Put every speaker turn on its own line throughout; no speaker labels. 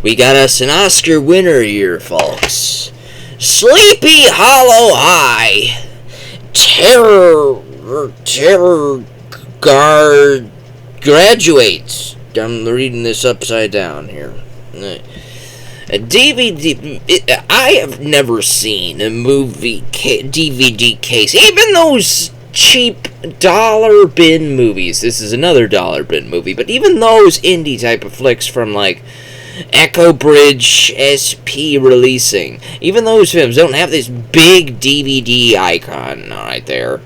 We got us an Oscar winner here, folks. Sleepy Hollow High. Terror Guard graduates. I'm reading this upside down here. A DVD. I have never seen a movie DVD case. Even those cheap dollar bin movies. This is another dollar bin movie, but even those indie type of flicks from like Echo Bridge SP Releasing, even those films don't have this big DVD icon right there.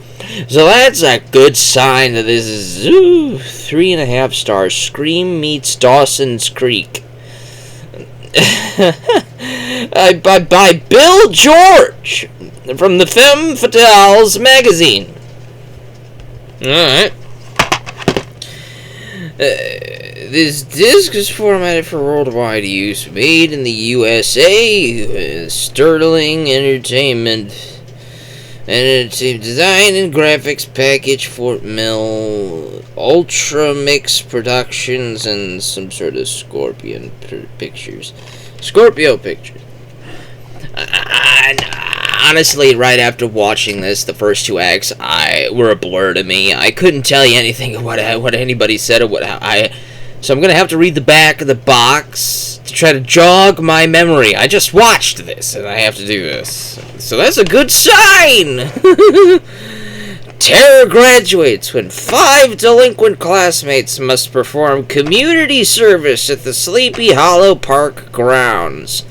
So that's a good sign that this is 3.5 stars. Scream meets Dawson's Creek. by Bill George from the Femme Fatales magazine. Alright. This disc is formatted for worldwide use. Made in the USA. Sterling Entertainment. And it's design and graphics package Fort Mill, Ultra Mix Productions, and some sort of Scorpio Pictures. Honestly, right after watching this, the first two acts were a blur to me. I couldn't tell you anything of what anybody said or so I'm gonna have to read the back of the box to try to jog my memory. I just watched this, and I have to do this. So that's a good sign! Terror graduates when 5 delinquent classmates must perform community service at the Sleepy Hollow Park grounds,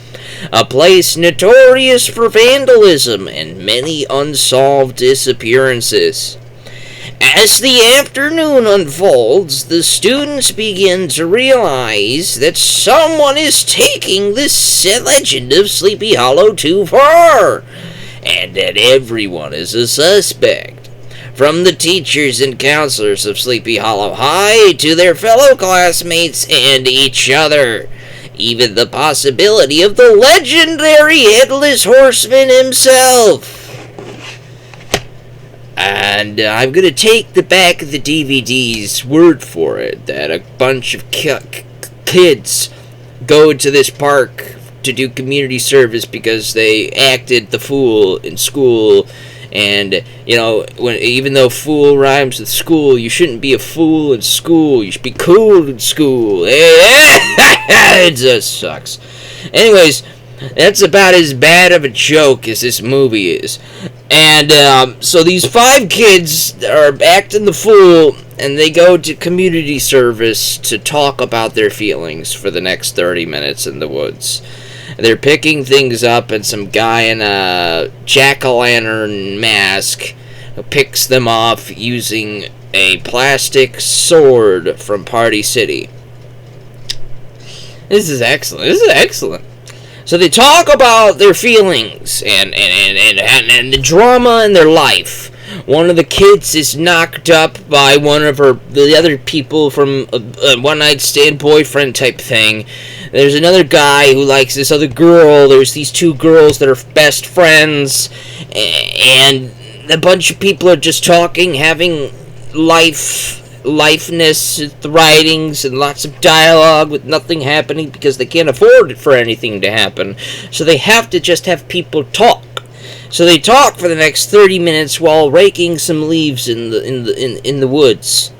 a place notorious for vandalism and many unsolved disappearances. As the afternoon unfolds, the students begin to realize that someone is taking this legend of Sleepy Hollow too far, and that everyone is a suspect. From the teachers and counselors of Sleepy Hollow High to their fellow classmates and each other, even the possibility of the legendary Headless Horseman himself. And I'm going to take the back of the DVD's word for it, that a bunch of kids go to this park to do community service because they acted the fool in school. And, you know, even though fool rhymes with school, you shouldn't be a fool in school. You should be cool in school. It just sucks. Anyways, that's about as bad of a joke as this movie is. And so these 5 kids are acting the fool, and they go to community service to talk about their feelings for the next 30 minutes in the woods. They're picking things up, and some guy in a jack-o'-lantern mask picks them off using a plastic sword from Party City. This is excellent. So they talk about their feelings and the drama in their life. One of the kids is knocked up by the other people from a one-night stand boyfriend type thing. There's another guy who likes this other girl. There's these 2 girls that are best friends. And a bunch of people are just talking, having lifeness, the writings, and lots of dialogue with nothing happening because they can't afford it for anything to happen. So they have to just have people talk. So they talk for the next 30 minutes while raking some leaves in the woods,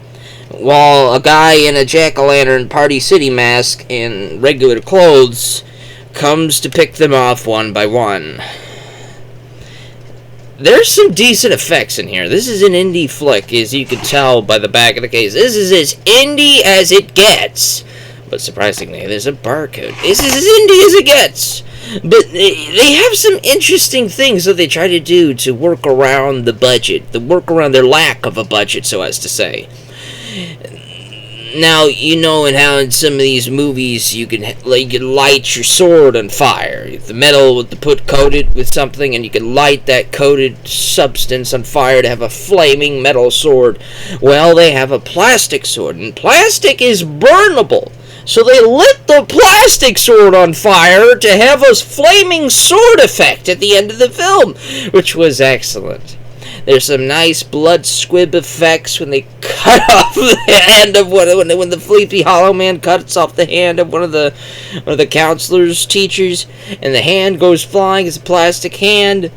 while a guy in a jack-o'-lantern Party City mask and regular clothes comes to pick them off one by one. There's some decent effects in here. This is an indie flick, as you can tell by the back of the case. This is as indie as it gets. But surprisingly, there's a barcode. This is as indie as it gets. But they have some interesting things that they try to do to work around the budget. To work around their lack of a budget, so as to say. Now, you know how in some of these movies you can light your sword on fire. The metal with coated with something, and you can light that coated substance on fire to have a flaming metal sword. Well, they have a plastic sword, and plastic is burnable. So they lit the plastic sword on fire to have a flaming sword effect at the end of the film, which was excellent. There's some nice blood squib effects when they cut off the hand of when the Sleepy Hollow Man cuts off the hand of one of the counselor's teachers, and the hand goes flying. It's a plastic hand.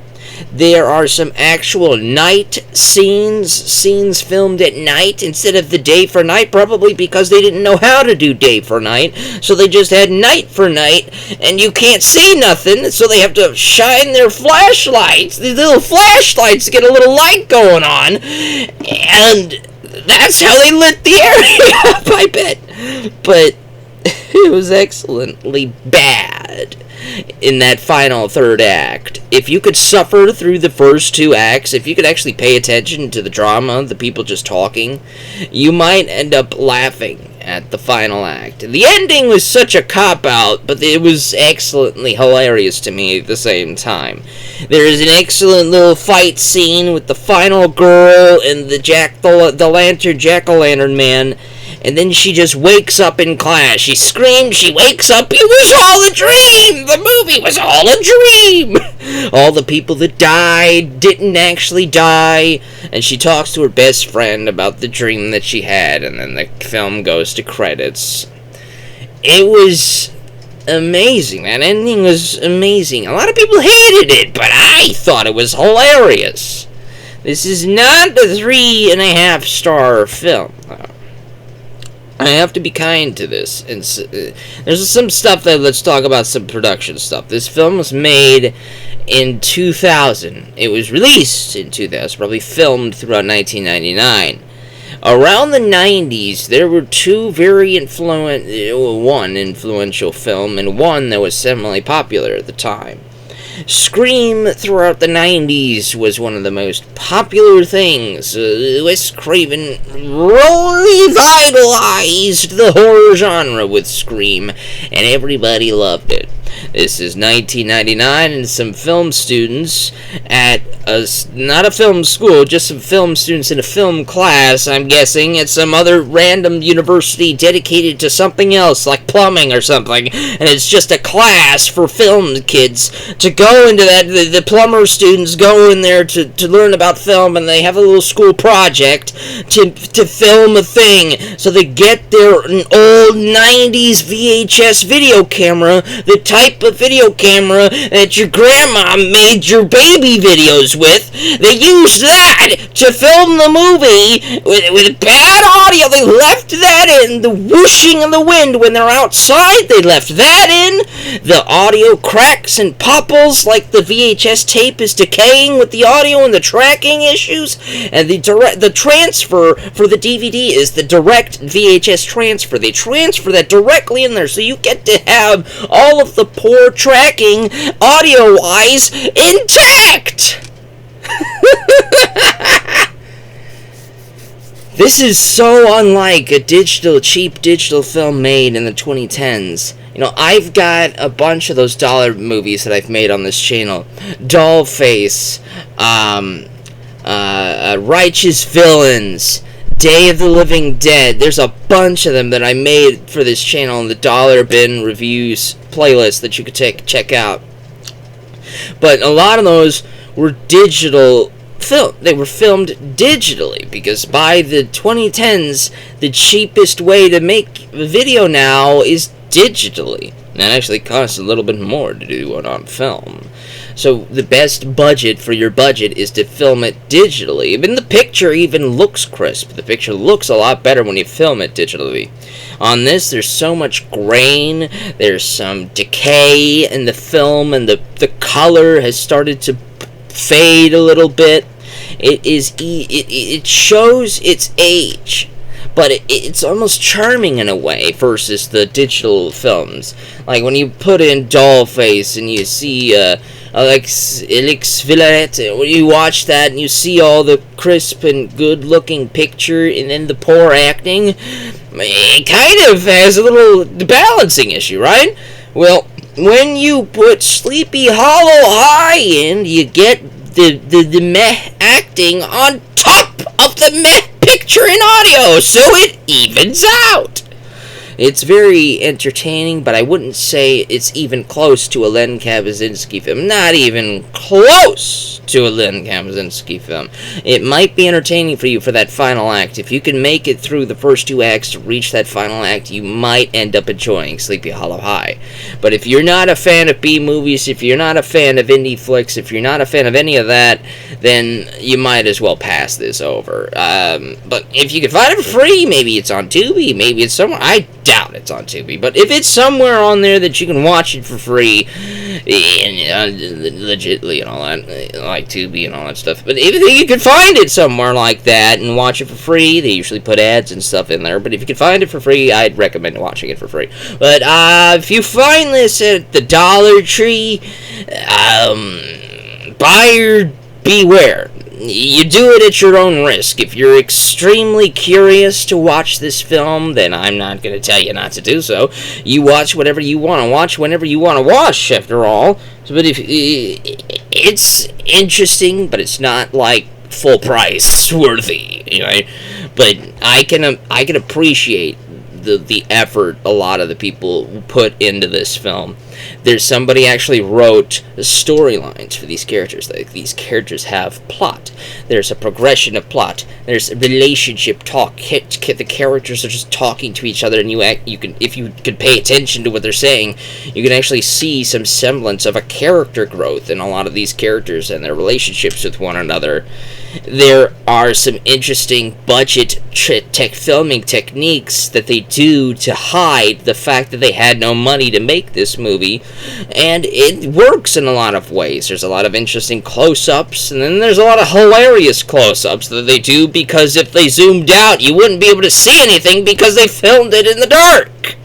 There are some actual night scenes filmed at night instead of the day for night, probably because they didn't know how to do day for night, so they just had night for night, and you can't see nothing, so they have to shine their flashlights, these little flashlights to get a little light going on, and that's how they lit the area up, I bet. But it was excellently bad in that final third act. If you could suffer through the first two acts, if you could actually pay attention to the drama, the people just talking, you might end up laughing at the final act. The ending was such a cop-out, but it was excellently hilarious to me at the same time. There is an excellent little fight scene with the final girl and the jack-o'-lantern man, and then she just wakes up in class. She screams, she wakes up, it was all a dream! The movie was all a dream! All the people that died didn't actually die, and she talks to her best friend about the dream that she had, and then the film goes to credits. It was amazing. That ending was amazing. A lot of people hated it, but I thought it was hilarious. This is not a 3.5-star film. I have to be kind to this. And there's some stuff that, let's talk about some production stuff. This film was made in 2000. It was released in 2000, probably filmed throughout 1999. Around the 90s, there were two very one influential film and one that was semi-popular at the time. Scream throughout the 90s was one of the most popular things. Wes Craven revitalized the horror genre with Scream, and everybody loved it. This is 1999, and some film students at not a film school, just some film students in a film class, I'm guessing, at some other random university dedicated to something else, like plumbing or something, and it's just a class for film kids to go into that. The plumber students go in there to learn about film, and they have a little school project to film a thing. So they get their old 90s VHS video camera, the type of video camera that your grandma made your baby videos with. They used that to film the movie with bad audio. They left that in. The whooshing of the wind when they're outside, they left that in. The audio cracks and popples like the VHS tape is decaying with the audio and the tracking issues. And the transfer for the DVD is the direct VHS transfer. They transfer that directly in there, so you get to have all of the poor tracking audio-wise intact. This is so unlike a cheap digital film made in the 2010s. You know, I've got a bunch of those dollar movies that I've made on this channel. Dollface, Righteous Villains, Day of the Living Dead. There's a bunch of them that I made for this channel in the Dollar Bin Reviews playlist that you could check out. But a lot of those were digital film. They were filmed digitally, because by the 2010s, the cheapest way to make a video now is digitally. And that actually costs a little bit more to do it on film. So the best budget for your budget is to film it digitally. Even the picture even looks crisp. The picture looks a lot better when you film it digitally. On this, there's so much grain. There's some decay in the film, and the color has started to fade a little bit. It shows its age, but it's almost charming in a way versus the digital films. Like when you put in Dollface and you see Alex Villaret, when you watch that and you see all the crisp and good-looking picture and then the poor acting, it kind of has a little balancing issue, right? Well, when you put Sleepy Hollow high in, you get the meh acting on top of the meh picture and audio, so it evens out. It's very entertaining, but I wouldn't say it's even close to a Len Kabaczynski film. Not even close to a Len Kabaczynski film. It might be entertaining for you for that final act. If you can make it through the first 2 acts to reach that final act, you might end up enjoying Sleepy Hollow High. But if you're not a fan of B-movies, if you're not a fan of indie flicks, if you're not a fan of any of that, then you might as well pass this over. But if you can find it for free, maybe it's on Tubi, maybe it's somewhere. I doubt it's on Tubi, but if it's somewhere on there that you can watch it for free, and legitly and all that, like Tubi and all that stuff, but if you can find it somewhere like that and watch it for free, they usually put ads and stuff in there, but if you can find it for free, I'd recommend watching it for free. But if you find this at the Dollar Tree, buyer beware. You do it at your own risk. If you're extremely curious to watch this film, then I'm not going to tell you not to do so. You watch whatever you want to watch whenever you want to watch, after all. But if it's interesting, but it's not like full price worthy, you know. But I can appreciate the effort a lot of the people put into this film. There's somebody actually wrote storylines for these characters. Like, these characters have plot. There's a progression of plot. There's relationship talk. The characters are just talking to each other, and you can, if you could pay attention to what they're saying, you can actually see some semblance of a character growth in a lot of these characters and their relationships with one another. There are some interesting budget filming techniques that they do to hide the fact that they had no money to make this movie, and it works in a lot of ways. There's a lot of interesting close-ups, and then there's a lot of hilarious close-ups that they do, because if they zoomed out, you wouldn't be able to see anything because they filmed it in the dark.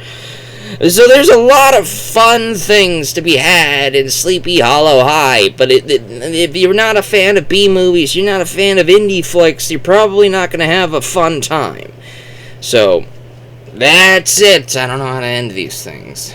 So there's a lot of fun things to be had in Sleepy Hollow High, but if you're not a fan of B-movies, you're not a fan of indie flicks, you're probably not going to have a fun time. So, that's it. I don't know how to end these things.